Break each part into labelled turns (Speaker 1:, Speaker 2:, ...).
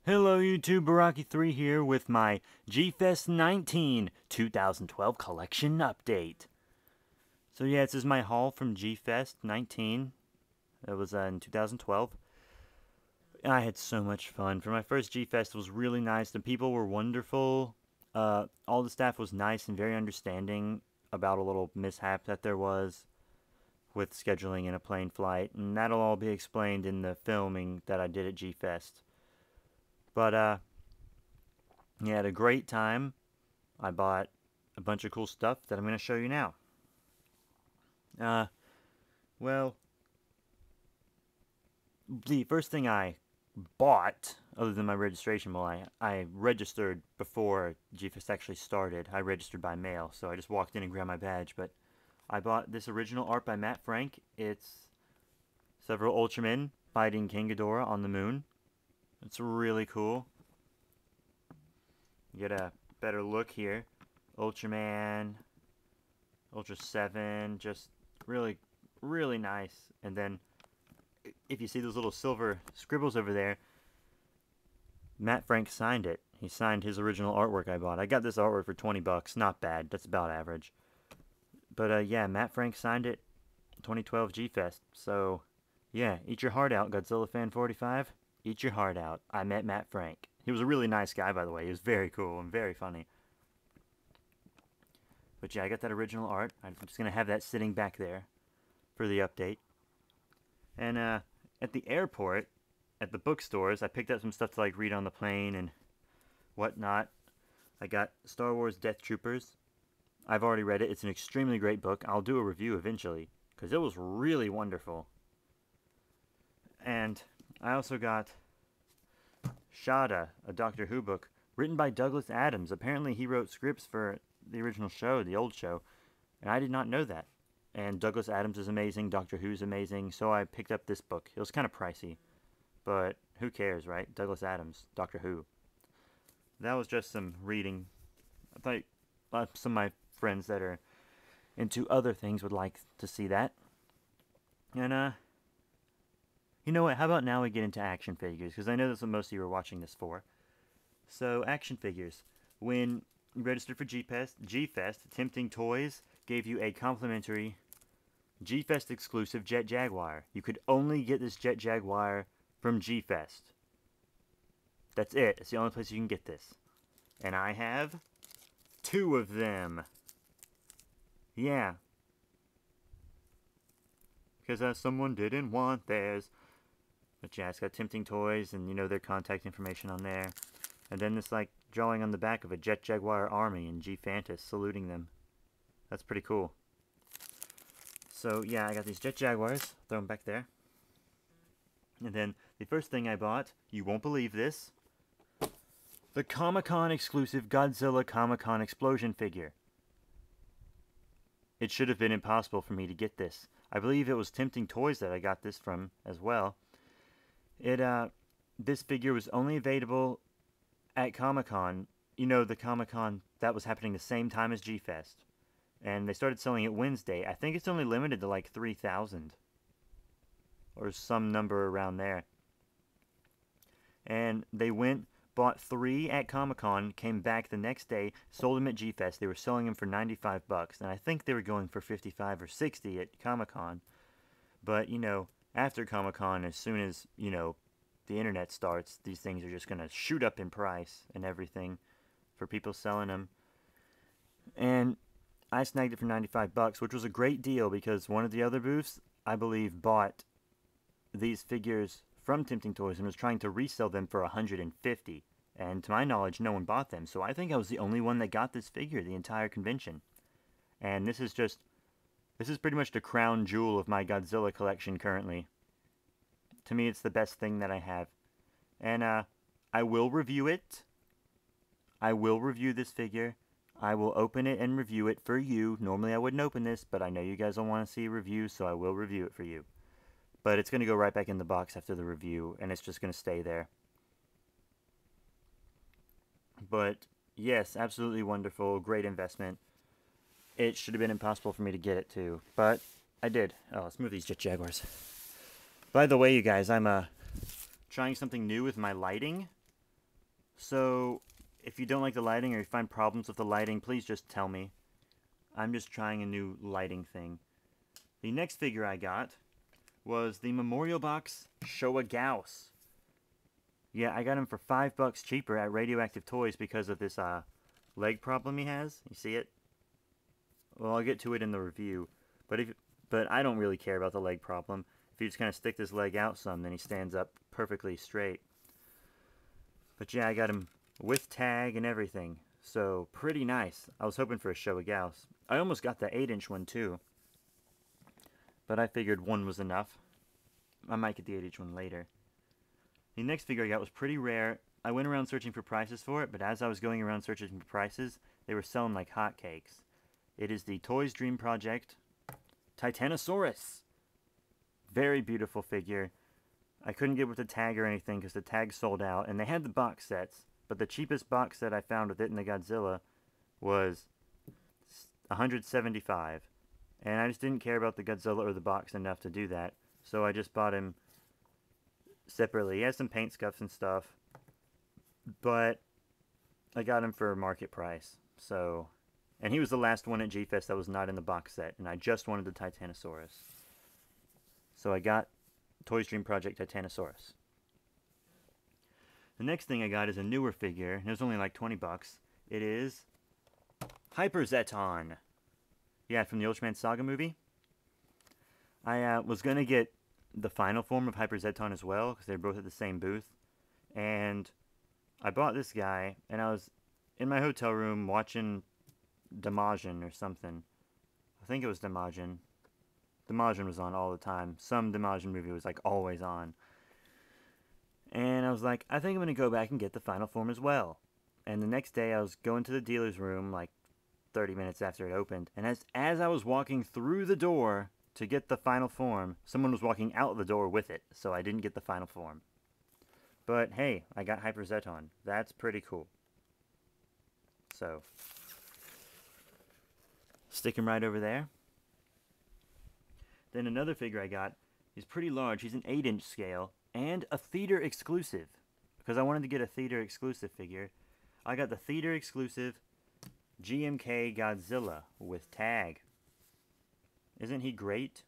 Speaker 1: Hello YouTube, Baraki3 here with my G-Fest 19 2012 collection update. So yeah, this is my haul from G-Fest 19. It was in 2012. I had so much fun. For my first G-Fest, it was really nice. The people were wonderful. All the staff was nice and very understanding about a little mishap that there was with scheduling in a plane flight. And that'll all be explained in the filming that I did at G-Fest. But, yeah, I had a great time. I bought a bunch of cool stuff that I'm going to show you now. Well, the first thing I bought, other than my registration, well, I registered before G-Fest actually started. I registered by mail, so I just walked in and grabbed my badge. But I bought this original art by Matt Frank. It's several Ultramen fighting King Ghidorah on the moon. It's really cool. You get a better look here. Ultraman, Ultra 7, just really, really nice. And then, if you see those little silver scribbles over there, Matt Frank signed it. He signed his original artwork I bought. I got this artwork for 20 bucks. Not bad. That's about average. But, yeah, Matt Frank signed it 2012 G-Fest. So, yeah, eat your heart out, Godzilla Fan 45. Eat your heart out. I met Matt Frank. He was a really nice guy, by the way. He was very cool and very funny. But yeah, I got that original art. I'm just going to have that sitting back there for the update. And at the airport, at the bookstores, I picked up some stuff to like read on the plane and whatnot. I got Star Wars Death Troopers. I've already read it. It's an extremely great book. I'll do a review eventually because it was really wonderful. And I also got Shada, a Doctor Who book, written by Douglas Adams. Apparently he wrote scripts for the original show, the old show, and I did not know that. And Douglas Adams is amazing, Doctor Who's amazing, so I picked up this book. It was kind of pricey, but who cares, right? Douglas Adams, Doctor Who. That was just some reading. I thought some of my friends that are into other things would like to see that. And, you know what, how about now we get into action figures, because I know that's what most of you are watching this for. So, action figures. When you registered for G-Fest, Tempting Toys gave you a complimentary G-Fest exclusive Jet Jaguar. You could only get this Jet Jaguar from G-Fest. That's it. It's the only place you can get this. And I have 2 of them. Yeah. Because someone didn't want theirs. But yeah, it's got Tempting Toys and, you know, their contact information on there. And then this, like, drawing on the back of a Jet Jaguar army and G-Fantas saluting them. That's pretty cool. So, yeah, I got these Jet Jaguars. Throw them back there. And then, the first thing I bought, you won't believe this, the Comic-Con exclusive Godzilla Comic-Con Explosion figure. It should have been impossible for me to get this. I believe it was Tempting Toys that I got this from as well. This figure was only available at Comic-Con. You know, the Comic-Con that was happening the same time as G-Fest. And they started selling it Wednesday. I think it's only limited to like 3,000. Or some number around there. And they went, bought 3 at Comic-Con, came back the next day, sold them at G-Fest. They were selling them for 95 bucks. And I think they were going for 55 or 60 at Comic-Con. But, you know, after Comic-Con, as soon as, you know, the internet starts, these things are just going to shoot up in price and everything for people selling them. And I snagged it for 95 bucks, which was a great deal because one of the other booths, I believe, bought these figures from Tempting Toys and was trying to resell them for 150. And to my knowledge, no one bought them. So I think I was the only one that got this figure the entire convention. And this is pretty much the crown jewel of my Godzilla collection currently. To me, it's the best thing that I have. And I will review it. I will review this figure. I will open it and review it for you. Normally I wouldn't open this, but I know you guys don't want to see a review, so I will review it for you. But it's going to go right back in the box after the review, and it's just going to stay there. But, yes, absolutely wonderful. Great investment. It should have been impossible for me to get it, too. But I did. Oh, let's move these Jet Jaguars. By the way, you guys, I'm trying something new with my lighting. So, if you don't like the lighting or you find problems with the lighting, please just tell me. I'm just trying a new lighting thing. The next figure I got was the Memorial Box Showa Gauss. Yeah, I got him for $5 cheaper at Radioactive Toys because of this leg problem he has. You see it? Well, I'll get to it in the review. But I don't really care about the leg problem. If you just kind of stick this leg out some, then he stands up perfectly straight. But yeah, I got him with tag and everything. So, pretty nice. I was hoping for a Showa Gauss. I almost got the 8-inch one too. But I figured one was enough. I might get the 8-inch one later. The next figure I got was pretty rare. I went around searching for prices for it, but as I was going around searching for prices, they were selling like hotcakes. It is the Toys Dream Project Titanosaurus. Very beautiful figure. I couldn't get with the tag or anything because the tag sold out, and they had the box sets, but the cheapest box set I found with it in the Godzilla was $175, and I just didn't care about the Godzilla or the box enough to do that, so I just bought him separately. He has some paint scuffs and stuff, but I got him for market price, so... And he was the last one at G-Fest that was not in the box set, and I just wanted the Titanosaurus. So I got Toys Dream Project Titanosaurus. The next thing I got is a newer figure, and it was only like 20 bucks. It is Hyper Zeton. Yeah, from the Ultraman Saga movie. I was going to get the final form of Hyper Zeton as well, because they're both at the same booth. And I bought this guy, and I was in my hotel room watching Demajin or something. I think it was Demajin. Demajin was on all the time. Some Demajin movie was like always on. And I was like, I think I'm going to go back and get the final form as well. And the next day I was going to the dealer's room like 30 minutes after it opened. And as I was walking through the door to get the final form, someone was walking out the door with it. So I didn't get the final form. But hey, I got Hyper Zeton. That's pretty cool. So... stick him right over there. Then another figure I got, he's pretty large. He's an 8-inch scale and a theater exclusive. Because I wanted to get a theater exclusive figure. I got the theater exclusive GMK Godzilla with tag. Isn't he great?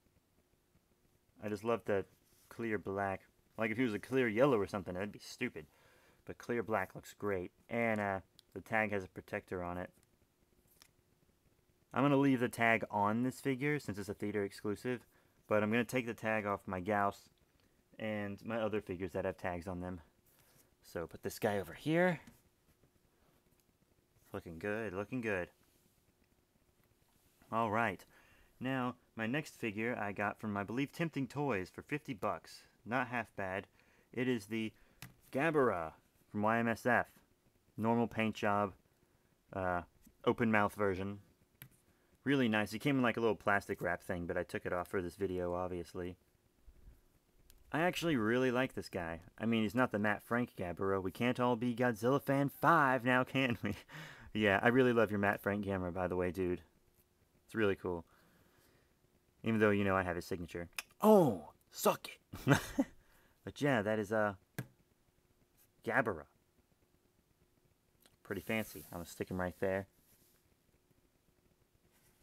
Speaker 1: I just love the clear black. Like if he was a clear yellow or something, that'd be stupid. But clear black looks great. And the tag has a protector on it. I'm going to leave the tag on this figure since it's a theater exclusive, but I'm going to take the tag off my Gauss and my other figures that have tags on them. So put this guy over here. Looking good, looking good. Alright, now my next figure I got from, I believe, Tempting Toys for 50 bucks. Not half bad. It is the Gabara from y-msf. Normal paint job, open mouth version. Really nice. It came in like a little plastic wrap thing, but I took it off for this video, obviously. I actually really like this guy. I mean, he's not the Matt Frank Gabara. We can't all be Godzilla Fan 5 now, can we? Yeah, I really love your Matt Frank Gabara, by the way, dude. It's really cool. Even though, you know, I have his signature. Oh, suck it! But yeah, that is, Gabara. Pretty fancy. I'm gonna stick him right there.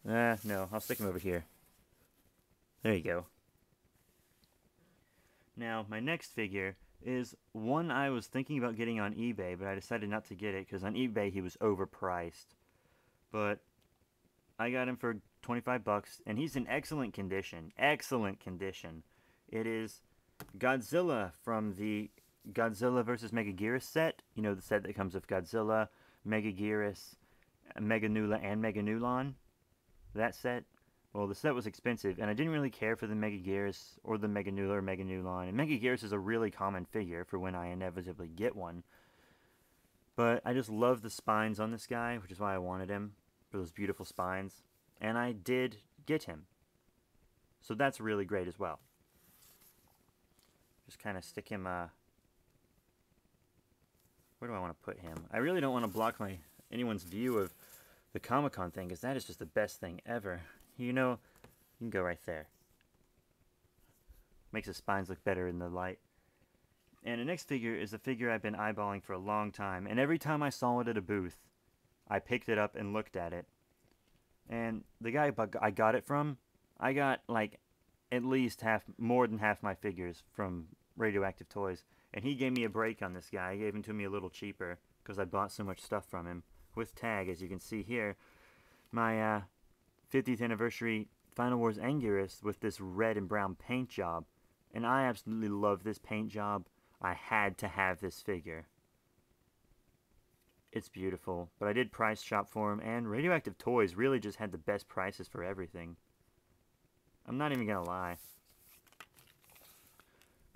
Speaker 1: No, I'll stick him over here. There you go. Now, my next figure is one I was thinking about getting on eBay, but I decided not to get it because on eBay he was overpriced. But I got him for 25 bucks, and he's in excellent condition. Excellent condition. It is Godzilla from the Godzilla vs. Megaguirus set. You know, the set that comes with Godzilla, Megaguirus, Meganula, and Meganulon. That set, well, the set was expensive, and I didn't really care for the Megaguirus or the Meganula or Meganulon. And Megaguirus is a really common figure for when I inevitably get one. But I just love the spines on this guy, which is why I wanted him, for those beautiful spines. And I did get him. So that's really great as well. Just kind of stick him, where do I want to put him? I really don't want to block anyone's view of the Comic-Con thing, because that is just the best thing ever. You know, you can go right there. Makes the spines look better in the light. And the next figure is a figure I've been eyeballing for a long time, and every time I saw it at a booth, I picked it up and looked at it. And the guy I got it from, I got like at least more than half my figures from Radioactive Toys. And he gave me a break on this guy. He gave him to me a little cheaper because I bought so much stuff from him. With tag, as you can see here, my 50th anniversary Final Wars Anguirus with this red and brown paint job. And I absolutely love this paint job. I had to have this figure. It's beautiful, but I did price shop for him, and Radioactive Toys really just had the best prices for everything. I'm not even gonna lie.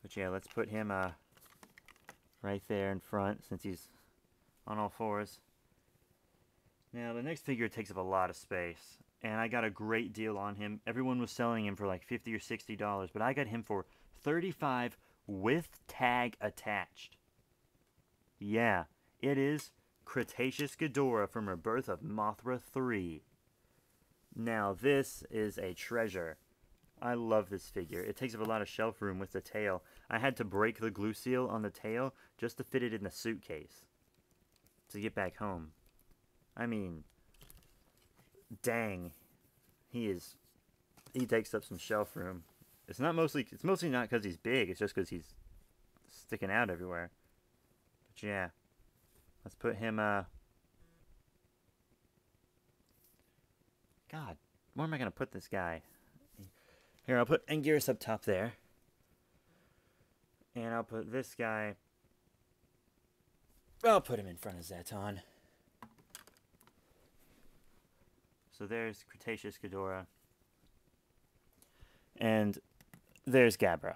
Speaker 1: But yeah, let's put him right there in front since he's on all fours. Now the next figure takes up a lot of space, and I got a great deal on him. Everyone was selling him for like $50 or $60, but I got him for $35 with tag attached. Yeah, it is Cretaceous Ghidorah from Rebirth of Mothra 3. Now this is a treasure. I love this figure. It takes up a lot of shelf room with the tail. I had to break the glue seal on the tail just to fit it in the suitcase to get back home. I mean, dang, he takes up some shelf room. It's mostly not because he's big. It's just because he's sticking out everywhere. But yeah, let's put him. God, where am I gonna put this guy? Here, I'll put Anguirus up top there, and I'll put this guy. I'll put him in front of Zeton. So there's Cretaceous Ghidorah. And there's Gabra.